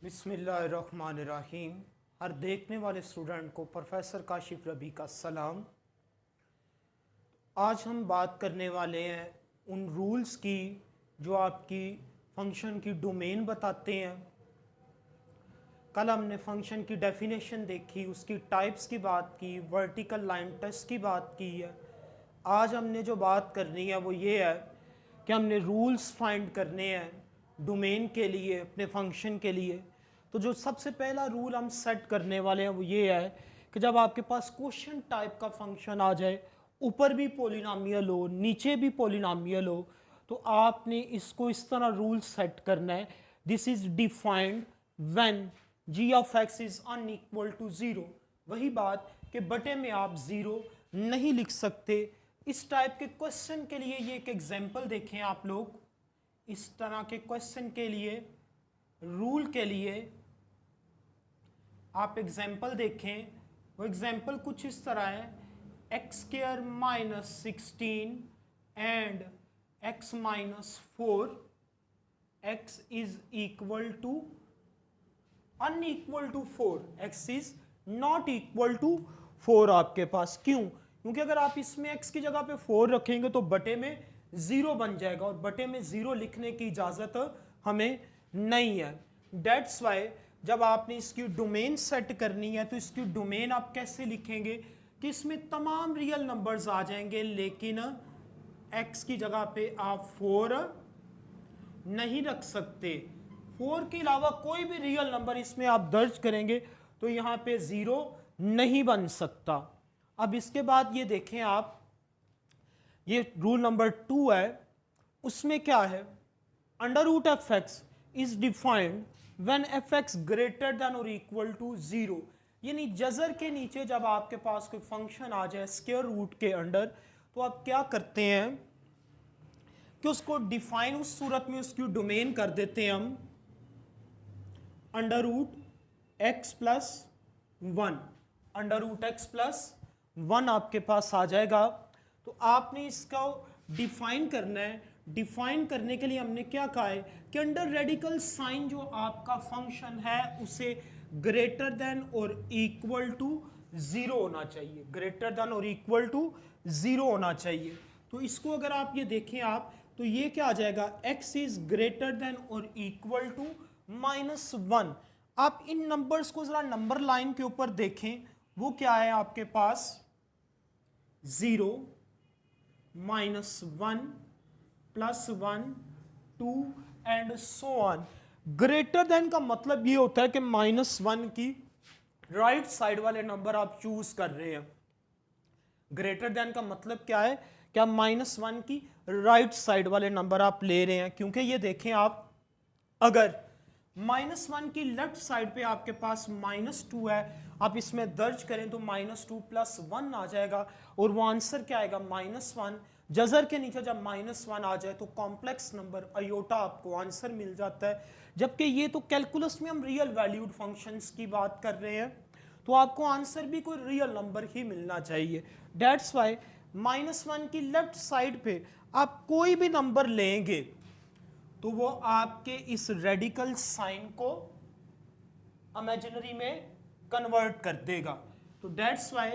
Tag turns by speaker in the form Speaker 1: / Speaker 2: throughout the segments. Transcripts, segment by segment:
Speaker 1: बिस्मिल्लाहिर्रहमानिर्रहीम। हर देखने वाले स्टूडेंट को प्रोफेसर काशिफ रबी का सलाम। आज हम बात करने वाले हैं उन रूल्स की जो आपकी फंक्शन की डोमेन बताते हैं। कल हमने फंक्शन की डेफिनेशन देखी, उसकी टाइप्स की बात की, वर्टिकल लाइन टेस्ट की बात की है। आज हमने जो बात करनी है वो ये है कि हमने रूल्स फाइंड करने हैं डोमेन के लिए, अपने फंक्शन के लिए। तो जो सबसे पहला रूल हम सेट करने वाले हैं वो ये है कि जब आपके पास क्वेश्चन टाइप का फंक्शन आ जाए, ऊपर भी पॉलिनोमियल हो नीचे भी पॉलिनोमियल हो, तो आपने इसको इस तरह रूल सेट करना है, this is defined when g of x is unequal to 0। वही बात कि बटे में आप 0 नहीं लिख सकते। इस टाइप के क्वेश्चन के लिए ये एक एग्जांपल देखें आप लोग। इस तरह के क्वेश्चन के लिए, रूल के लिए आप एग्जाम्पल देखें। वो एग्जाम्पल कुछ इस तरह है, x square minus 16 and x minus 4 x is equal to unequal to 4, x is not equal to 4 आपके पास। क्यों? क्योंकि अगर आप इसमें x की जगह पे 4 रखेंगे तो बटे में 0 बन जाएगा, और बटे में 0 लिखने की इजाजत हमें नहीं है। डेट्स वाई जब आपने इसकी डोमेन सेट करनी है तो इसकी डोमेन आप कैसे लिखेंगे कि इसमें तमाम रियल नंबर्स आ जाएंगे, लेकिन x की जगह पे आप 4 नहीं रख सकते। 4 के अलावा कोई भी रियल नंबर इसमें आप दर्ज करेंगे तो यहाँ पे 0 नहीं बन सकता। अब इसके बाद ये देखें आप, ये रूल नंबर 2 है, उसमें क्या है, under root f x is defined when f x greater than और इक्वल टू 0। यानी जजर के नीचे जब आपके पास कोई फंक्शन आ जाए स्क्वायर रूट के अंडर, तो आप क्या करते हैं कि उसको डिफाइन, उस सूरत में उसकी डोमेन कर देते हैं हम under root x plus 1। Under root x plus 1 आपके पास आ जाएगा। तो आपने इसका डिफाइन करना है। डिफाइन करने के लिए हमने क्या कहा है कि अंडर रेडिकल साइन जो आपका फंक्शन है उसे ग्रेटर देन और इक्वल टू 0 होना चाहिए, ग्रेटर देन और इक्वल टू 0 होना चाहिए। तो इसको अगर आप ये देखें आप, तो ये क्या आ जाएगा, x इज ग्रेटर देन और इक्वल टू -1। आप इन नंबर्स को जरा नंबर लाइन के ऊपर देखें, वो क्या है आपके पास, 0 -1 +1 2 and so on. Greater than का मतलब ये होता है कि -1 की राइट साइड वाले नंबर आप चूज कर रहे हैं। ग्रेटर देन का मतलब क्या है, क्या -1 की राइट साइड वाले नंबर आप ले रहे हैं। क्योंकि ये देखें आप, अगर -1 की लेफ्ट साइड पे आपके पास -2 है, आप इसमें दर्ज करें तो -2 + 1 आ जाएगा, और वो आंसर क्या आएगा, -1। जजर के नीचे जब -1 आ जाए तो कॉम्प्लेक्स नंबर अयोटा आपको आंसर मिल जाता है। जबकि ये तो कैलकुलस में हम रियल वैल्यूड फंक्शंस की बात कर रहे हैं, तो आपको आंसर भी कोई रियल नंबर ही मिलना चाहिए। डेट्स वाई -1 की लेफ्ट साइड पे आप कोई भी नंबर लेंगे तो वो आपके इस रेडिकल साइन को इमेजिनरी में कन्वर्ट कर देगा। तो डेट्स वाई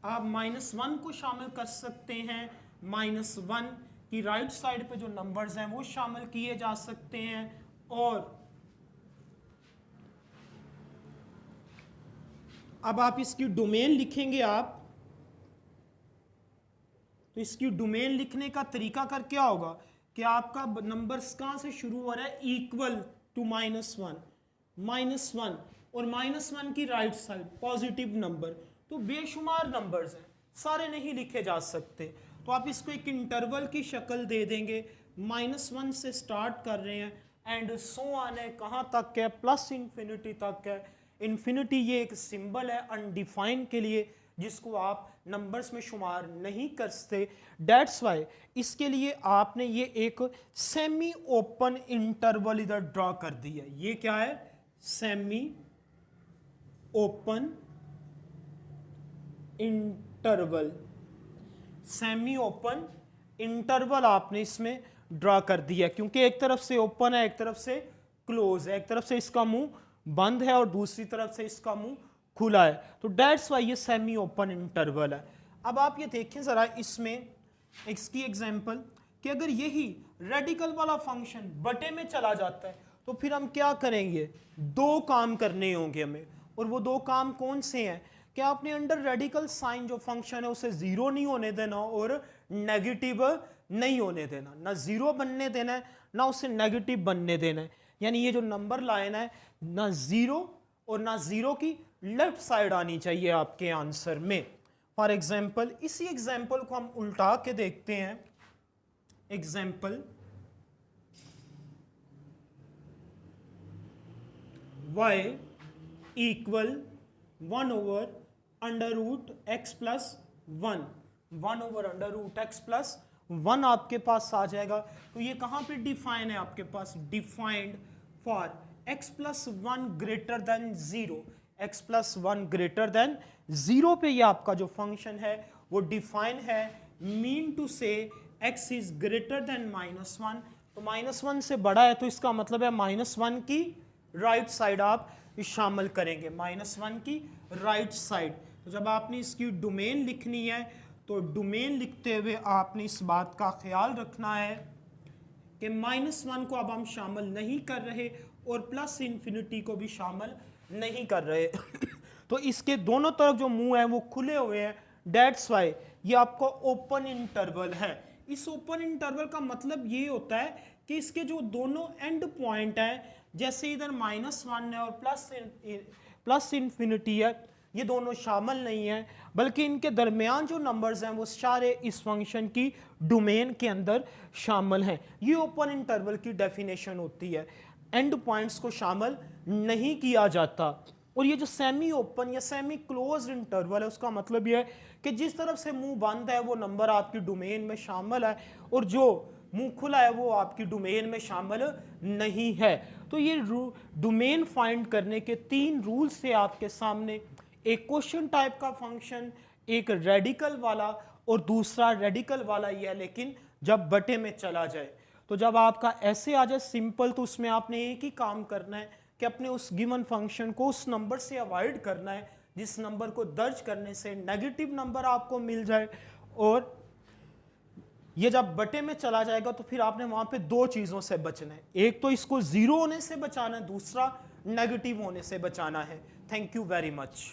Speaker 1: आप -1 को शामिल कर सकते हैं, -1 की राइट साइड पे जो नंबर्स हैं वो शामिल किए जा सकते हैं। और अब आप इसकी डोमेन लिखेंगे आप, तो इसकी डोमेन लिखने का तरीका कर क्या होगा कि आपका नंबर्स कहां से शुरू हो रहा है, इक्वल टू -1, -1 और -1 की राइट साइड पॉजिटिव नंबर। तो बेशुमार नंबर्स हैं, सारे नहीं लिखे जा सकते, तो आप इसको एक इंटरवल की शक्ल दे देंगे। -1 से स्टार्ट कर रहे हैं एंड सो ऑन है, कहाँ तक है, +∞ तक है। इन्फिनिटी ये एक सिंबल है अनडिफाइंड के लिए, जिसको आप नंबर्स में शुमार नहीं कर सकते। डेट्स वाई इसके लिए आपने ये एक सेमी ओपन इंटरवल इधर ड्रॉ कर दिया। ये क्या है, semi open interval. Semi open interval आपने इसमें ड्रॉ कर दिया, क्योंकि एक तरफ से ओपन है, एक तरफ से क्लोज है, एक तरफ से इसका मुंह बंद है और दूसरी तरफ से इसका मुंह खुला है, तो डेट्स वाई ये सेमी ओपन इंटरवल है। अब आप ये देखें जरा इसमें इसकी एग्जांपल कि अगर यही रेडिकल वाला फंक्शन बटे में चला जाता है तो फिर हम क्या करेंगे, दो काम करने होंगे हमें, और वो दो काम कौन से हैं कि आपने अंडर रेडिकल साइन जो फंक्शन है उसे जीरो नहीं होने देना और नेगेटिव नहीं होने देना, ना जीरो बनने देना है ना उसे नेगेटिव बनने देना है। यानी ये जो नंबर लाइन है ना जीरो और ना जीरो की लेफ्ट साइड आनी चाहिए आपके आंसर में। फॉर एग्जाम्पल इसी एग्जाम्पल को हम उल्टा के देखते हैं। Example y equal 1 over under root x plus 1, 1 over under root x plus 1 आपके पास आ जाएगा। तो ये कहाँ पे डिफाइन है आपके पास, defined for x plus 1 greater than 0, x plus 1 greater than 0 पे ये आपका जो फंक्शन है वो डिफाइन है। मीन टू से x इज ग्रेटर देन -1, तो -1 से बड़ा है तो इसका मतलब है -1 की राइट साइड आप शामिल करेंगे, -1 की राइट साइड। तो जब आपने इसकी डोमेन लिखनी है तो डोमेन लिखते हुए आपने इस बात का ख्याल रखना है कि -1 को अब हम शामिल नहीं कर रहे और प्लस इन्फिनिटी को भी शामिल नहीं कर रहे तो इसके दोनों तरफ जो मुंह है वो खुले हुए हैं, डेट्स वाई ये आपका ओपन इंटरवल है। इस ओपन इंटरवल का मतलब ये होता है कि इसके जो दोनों एंड पॉइंट हैं, जैसे इधर -1 है और प्लस इन्फिनिटी है, ये दोनों शामिल नहीं है, बल्कि इनके दरमियान जो नंबर्स हैं वो सारे इस फंक्शन की डोमेन के अंदर शामिल हैं। ये ओपन इंटरवल की डेफिनेशन होती है, एंड पॉइंट्स को शामिल नहीं किया जाता। और ये जो सेमी ओपन या सेमी क्लोज इंटरवल है उसका मतलब ये है कि जिस तरफ से मुंह बंद है वो नंबर आपकी डोमेन में शामिल है और जो मुंह खुला है वो आपकी डोमेन में शामिल नहीं है। तो ये डोमेन फाइंड करने के 3 रूल्स थे आपके सामने, एक क्वेश्चन टाइप का फंक्शन, एक रेडिकल वाला और दूसरा रेडिकल वाला ही है लेकिन जब बटे में चला जाए। तो जब आपका ऐसे आ जाए सिंपल तो उसमें आपने एक ही काम करना है कि अपने उस गिवन फंक्शन को उस नंबर से अवॉइड करना है जिस नंबर को दर्ज करने से नेगेटिव नंबर आपको मिल जाए, और ये जब बटे में चला जाएगा तो फिर आपने वहां पे 2 चीजों से बचना है, एक तो इसको जीरो होने से बचाना है, दूसरा नेगेटिव होने से बचाना है। Thank you very much.